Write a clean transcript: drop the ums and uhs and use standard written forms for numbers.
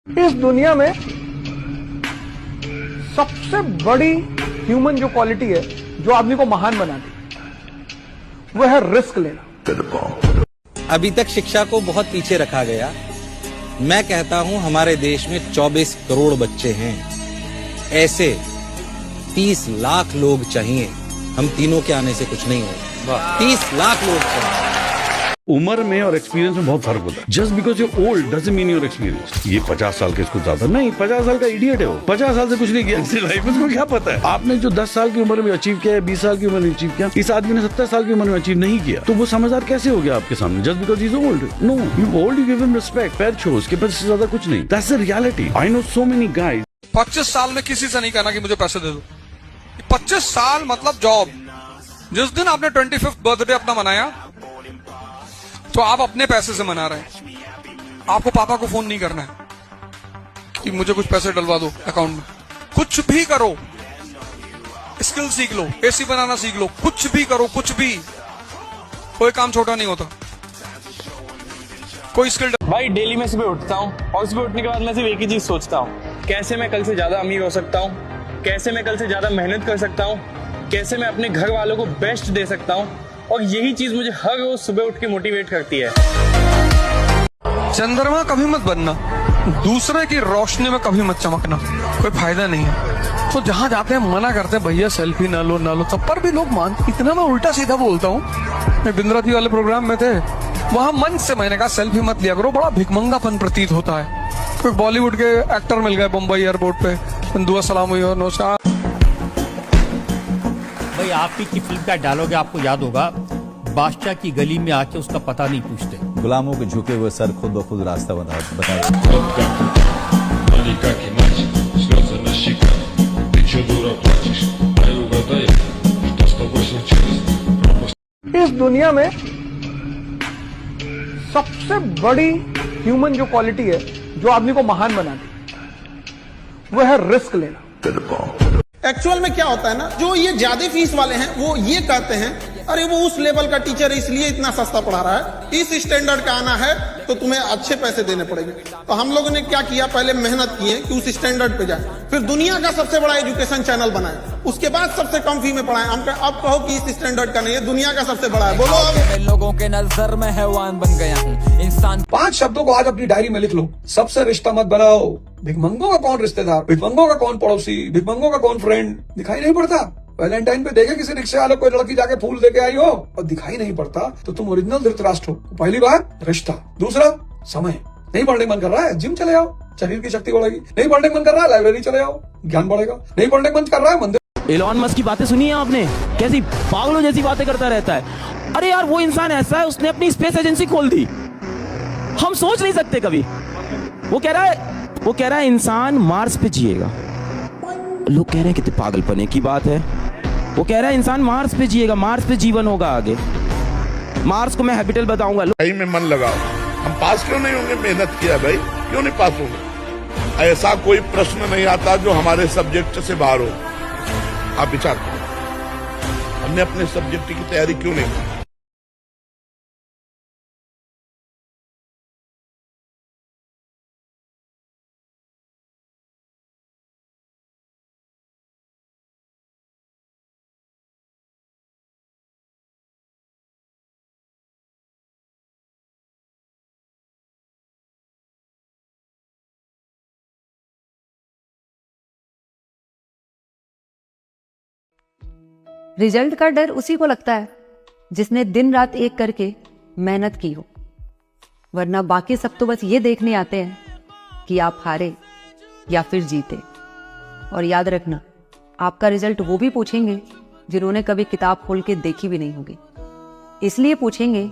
इस दुनिया में सबसे बड़ी ह्यूमन जो क्वालिटी है जो आदमी को महान बनाती है वो है रिस्क लेना। अभी तक शिक्षा को बहुत पीछे रखा गया। मैं कहता हूं हमारे देश में 24 करोड़ बच्चे हैं। ऐसे 30 लाख लोग चाहिए। हम तीनों के आने से कुछ नहीं होगा। 30 लाख लोग चाहिए। उम्र में और एक्सपीरियंस में बहुत फर्क होता है। Just because you old doesn't mean your experience. ये 50 साल के इसको ज्यादा नहीं, 50 साल का इडियट है वो। 50 साल से कुछ नहीं किया इसकी लाइफ में, उसको क्या पता है। आपने जो 10 साल की उम्र में अचीव किया है, 20 साल की उम्र में अचीव किया, इस आदमी ने 70 साल की उम्र में अचीव नहीं किया, तो वो समझदार कैसे हो गया आपके सामने? Just because is old? No, you old, you give him respect, पैर छो, उसके पास ज्यादा कुछ नहीं। That's the reality. I know so many guys. 25 साल में किसी से नहीं कहना कि मुझे पैसे दे दो। 25 साल मतलब जॉब। जिस दिन आपने 25th बर्थडे अपना मनाया तो आप अपने पैसे से मना रहे हैं। आपको पापा को फोन नहीं करना है कि मुझे कुछ पैसे डलवा दो अकाउंट में। कुछ भी करो, स्किल सीख लो, एसी बनाना सीख लो, कुछ भी करो, कुछ भी। कोई काम छोटा नहीं होता। कोई स्किल भाई डेली मैं सुबह उठता हूँ और सुबह उठने के बाद मैं सिर्फ एक ही चीज सोचता हूँ, कैसे मैं कल से ज्यादा अमीर हो सकता हूँ, कैसे मैं कल से ज्यादा मेहनत कर सकता हूँ, कैसे मैं अपने घर वालों को बेस्ट दे सकता हूँ। और यही चीज मुझे हर रोज सुबह उठ के मोटिवेट करती है। चंद्रमा कभी मत बनना, दूसरे की रोशनी में कभी मत चमकना, कोई फायदा नहीं है। तो जहां जाते हैं मना करते हैं भैया सेल्फी ना लो ना लो, तब पर भी लोग मानते। इतना मैं उल्टा सीधा बोलता हूँ। मैं बिंद्राती वाले प्रोग्राम में थे, वहां मन से मैंने कहा सेल्फी मत लिया करो, बड़ा भिखमंगापन प्रतीत होता है। कोई बॉलीवुड के एक्टर मिल गए मुंबई एयरपोर्ट पे, दुआ सलाम हुई और नमस्कार। भाई आपकी फिल्म का डायलॉग आपको याद होगा, बादशाह की गली में आके उसका पता नहीं पूछते। गुलामों के झुके हुए सर खुद ब खुद रास्ता बता इस दुनिया में सबसे बड़ी ह्यूमन जो क्वालिटी है जो आदमी को महान बनाती है वो है रिस्क लेना। एक्चुअल में क्या होता है ना, जो ये ज्यादा फीस वाले हैं वो ये कहते हैं अरे वो उस लेवल का टीचर है इसलिए इतना सस्ता पढ़ा रहा है, इस स्टैंडर्ड का आना है तो तुम्हें अच्छे पैसे देने पड़ेंगे। तो हम लोगों ने क्या किया, पहले मेहनत की है कि उस स्टैंडर्ड पे जाए, फिर दुनिया का सबसे बड़ा एजुकेशन चैनल बनाए, उसके बाद सबसे कम फी में पढ़ाए। हम अब कहो कि इस स्टैंडर्ड का नहीं है, दुनिया का सबसे बड़ा है। बोलो अब लोगों के नजर में हैवान बन गया हूँ इंसान। 5 शब्दों को आज अपनी डायरी में लिख लो। सबसे रिश्ता मत बनाओ। भिखमंगों का कौन रिश्तेदार, भिखमंगों का कौन पड़ोसी, भिखमंगों का कौन फ्रेंड दिखाई नहीं पड़ता। वैलेंटाइन पे देखे किसी रिक्शे वाले कोई लड़की जाके फूल देके आई हो और दिखाई नहीं पड़ता तो तुम ओरिजिनल धृतराष्ट्र हो। पहली बात रिश्ता, दूसरा समय। नहीं पढ़ने मन कर रहा है, जिम चले आओ, शरीर की शक्ति बढ़ेगी। नहीं पढ़ने मन कर रहा है, लाइब्रेरी चले आओ, ज्ञान बढ़ेगा। नहीं पढ़ने मन कर रहा है, मंदिर। एलॉन मस्क की बातें सुनी है आपने? कैसी पागलों जैसी बातें करता रहता है। अरे यार वो इंसान ऐसा है, उसने अपनी स्पेस एजेंसी खोल दी। हम सोच नहीं सकते कभी। वो कह रहा है इंसान मार्स पे जिएगा। लोग कह रहे हैं कितने पागलपने की बात है। वो कह रहा है इंसान मार्स पे जिएगा, मार्स पे जीवन होगा आगे, मार्स को मैं हैबिटल बताऊंगा। कहीं में मन लगाओ। हम पास क्यों नहीं होंगे? मेहनत किया भाई, क्यों नहीं पास होंगे? ऐसा कोई प्रश्न नहीं आता जो हमारे सब्जेक्ट से बाहर हो। आप विचार करो, हमने अपने सब्जेक्ट की तैयारी क्यों नहीं की? रिजल्ट का डर उसी को लगता है जिसने दिन रात एक करके मेहनत की हो, वरना बाकी सब तो बस ये देखने आते हैं कि आप हारे या फिर जीते। और याद रखना, आपका रिजल्ट वो भी पूछेंगे जिन्होंने कभी किताब खोल के देखी भी नहीं होगी। इसलिए पूछेंगे